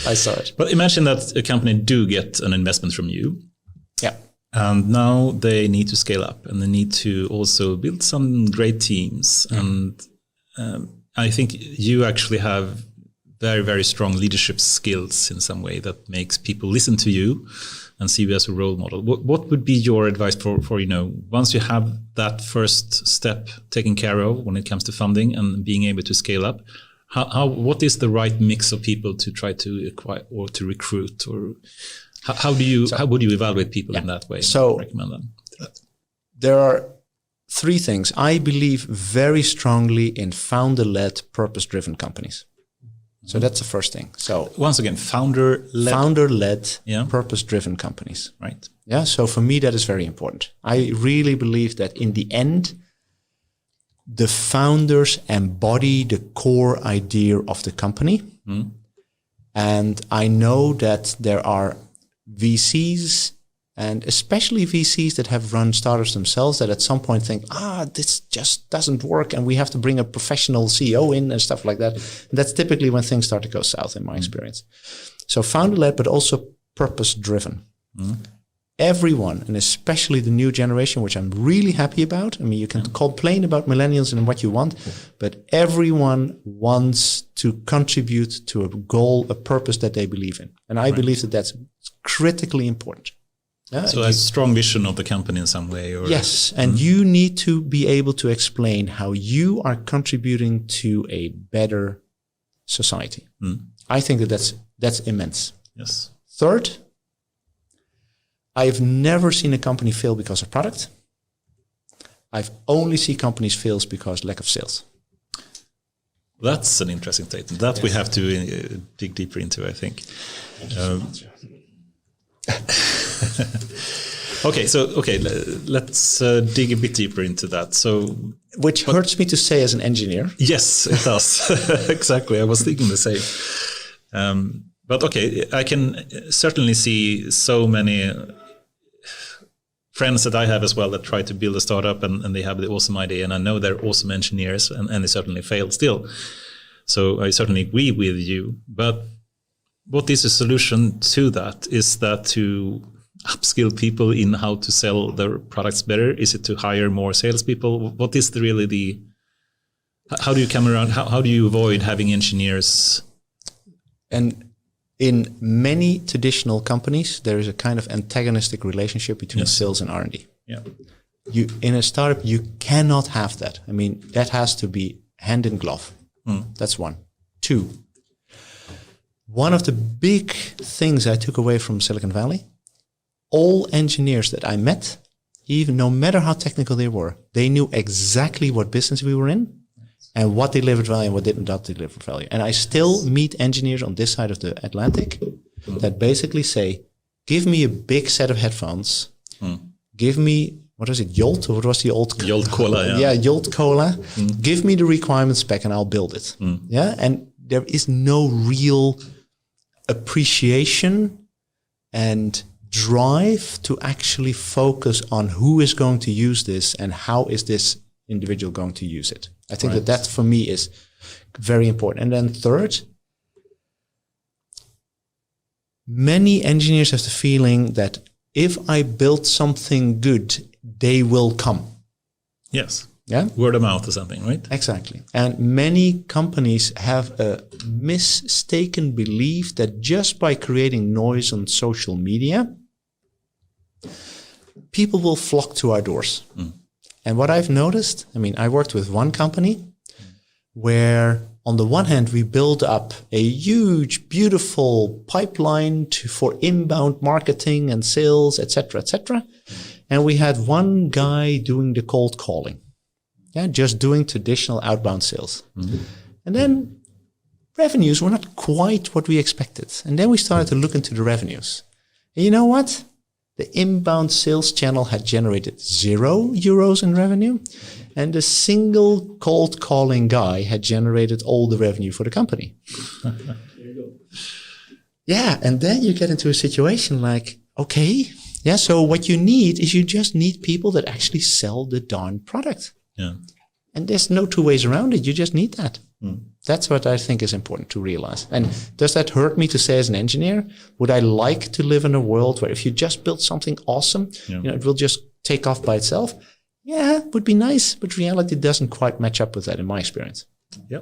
I saw it. But imagine that a company do get an investment from you. Yeah. And now they need to scale up and they need to also build some great teams. And I think you actually have very, very strong leadership skills in some way that makes people listen to you and see you as a role model. What would be your advice for once you have that first step taken care of when it comes to funding and being able to scale up, what is the right mix of people to try to acquire or to recruit, or how would you evaluate people in that way? So recommend them? There are three things. I believe very strongly in founder-led, purpose-driven companies. So that's the first thing. So once again, founder-led, purpose-driven companies. Right. Yeah. So for me, that is very important. I really believe that in the end, the founders embody the core idea of the company. And I know that there are VCs, and especially VCs that have run startups themselves, that at some point think, this just doesn't work and we have to bring a professional CEO in and stuff like that. And that's typically when things start to go south in my experience. So founder-led, but also purpose-driven. Everyone, and especially the new generation, which I'm really happy about. I mean, you can complain about millennials and what you want, but everyone wants to contribute to a goal, a purpose that they believe in. And I believe that that's critically important. Yeah, so a strong vision of the company in some way. Or yes, and you need to be able to explain how you are contributing to a better society. I think that that's immense. Yes. Third, I've never seen a company fail because of product. I've only seen companies fail because lack of sales. That's an interesting statement. That we have to dig deeper into, I think. Let's dig a bit deeper into that. So, which hurts me to say as an engineer. Yes, it does. Exactly. I was thinking the same. But okay, I can certainly see so many friends that I have as well that try to build a startup and they have the awesome idea, and I know they're awesome engineers and they certainly fail still. So I certainly agree with you. But what is the solution to that? Is that to upskill people in how to sell their products better? Is it to hire more salespeople? What is how do you come around? How do you avoid having engineers? And in many traditional companies, there is a kind of antagonistic relationship between sales and R&D. Yeah. In a startup, you cannot have that. I mean, that has to be hand in glove. That's one. Two, one of the big things I took away from Silicon Valley, all engineers that I met, even no matter how technical they were, they knew exactly what business we were in and what delivered value and what did not deliver value. And I still meet engineers on this side of the Atlantic that basically say, give me a big set of headphones, give me, what was it, Jolt? Or what was the old? Jolt Cola, yeah. Jolt Cola. Give me the requirements spec and I'll build it. Yeah, and there is no real appreciation and drive to actually focus on who is going to use this and how is this individual going to use it. I think that for me is very important. And then third, many engineers have the feeling that if I build something good, they will come. Yes. Yeah. Word of mouth or something, right? Exactly. And many companies have a mistaken belief that just by creating noise on social media, people will flock to our doors. And what I've noticed, I mean, I worked with one company where on the one hand, we built up a huge, beautiful pipeline for inbound marketing and sales, et cetera, et cetera. And we had one guy doing the cold calling. Yeah, just doing traditional outbound sales. And then revenues were not quite what we expected. And then we started to look into the revenues. And you know what? The inbound sales channel had generated €0 in revenue. And the single cold calling guy had generated all the revenue for the company. There you go. Yeah, and then you get into a situation like, okay, yeah, so what you need is you just need people that actually sell the darn product. Yeah. And there's no two ways around it. You just need that. That's what I think is important to realize. And does that hurt me to say as an engineer? Would I like to live in a world where if you just build something awesome, it will just take off by itself? Yeah, it would be nice, but reality doesn't quite match up with that in my experience. Yeah,